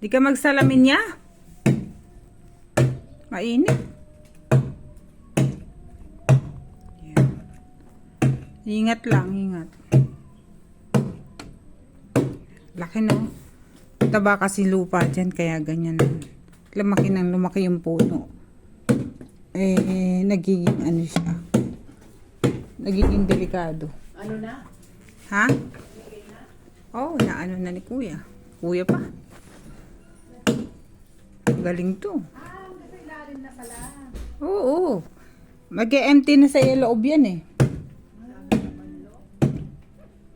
Di ka magsalamin niya? Mainit. Yan. Ingat lang, ingat. Laki no. Taba kasi lupa dyan, kaya ganyan. Lumaki nang lumaki yung puno. Nagiging ano siya. Nagiging delikado. Ano na? Ha? Oh, na ano na ni Kuya. Kuya pa. Galing to. Nasa ilalim na pala. Oo. Mag-empty na sa loob yan eh.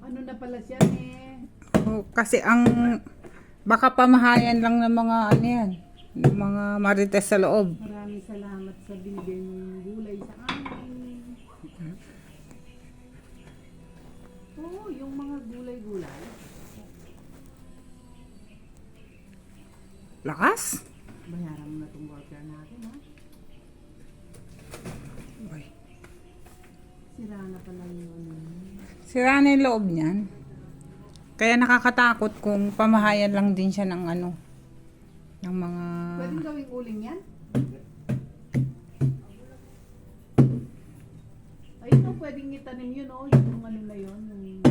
Ano na pala siya eh? Oh, kasi baka pamahayan lang ng mga ano yan. Ng mga marites sa loob. Maraming salamat sa binigay mong gulay sa amin. Oo, yung mga gulay-gulay. Lakas. Bayaran mo na itong worker natin, ha? Uy. Sira na pala yung ano. Sira na yung loob niyan. Kaya nakakatakot kung pamahayan lang din siya ng ano. Ng mga... Pwedeng gawing uling yan? Ayun o, pwedeng itanim yun o. Yung ano na yun. Yung...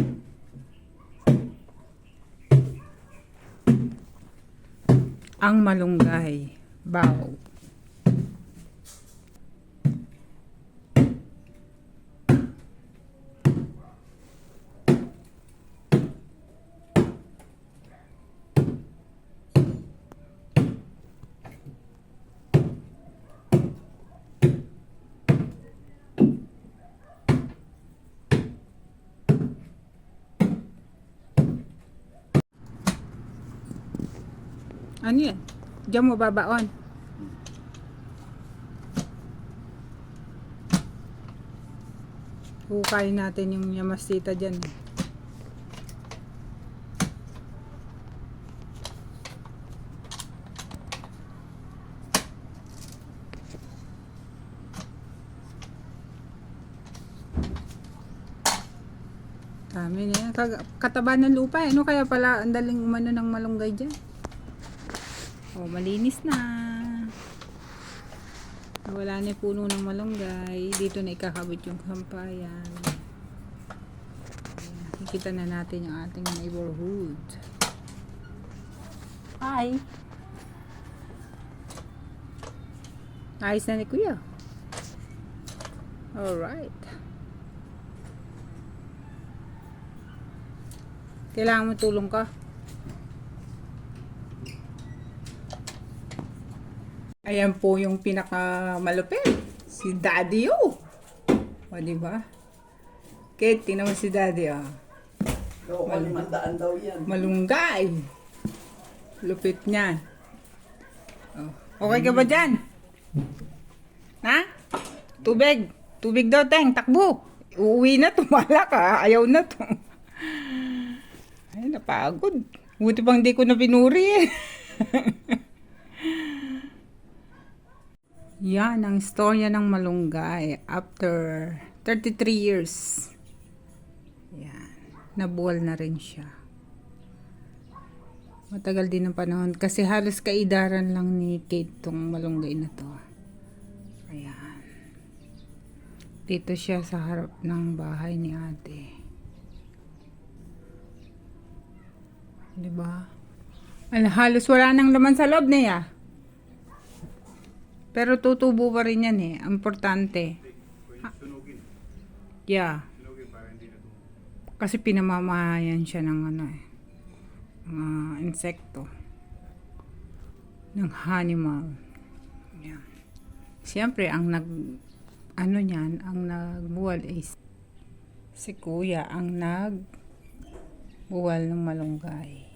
Ang malunggay. Bao. Ano yan? Diyan mo babaon. Hukay natin yung yamastita dyan. Dami na yan. Kataba ng lupa eh. Ano kaya pala ang daling umano ng malunggay dyan? Oh, malinis na. Wala na yung puno ng malunggay. Dito na ikakabit yung sampayan. Nakikita na natin yung ating neighborhood. Hi! Ayos na ni Kuya. Alright. Kailangan mo tulong ka? Ayan po yung pinakamalupit. Si Daddy O. O, diba? Kate, tingnan mo si Daddy O. Oo, 500 daw yan. Malunggay. Lupit niyan. Oh. Okay ka ba dyan? Ha? Tubig. Tubig daw, Teng. Takbo. Uuwi na. Tumala ka. Ayaw na to. Ay, napagod. Buti pang di ko na pinuri eh. Yan ang istorya ng malunggay after 33 years. Yan. Nabuwal na rin siya. Matagal din ang panahon kasi halos kaidaran lang ni Kate tong malunggay na to. Ayan. Dito siya sa harap ng bahay ni ate. Diba? Halos wala nang laman sa loob niya. Pero tutubo pa rin yan eh. Importante. Yeah. Kasi pinamamahayan siya ng ano eh. Mga insekto. Ng animal. Yan. Siyempre, ang nagbuwal is si Kuya ang nagbuwal ng malunggay.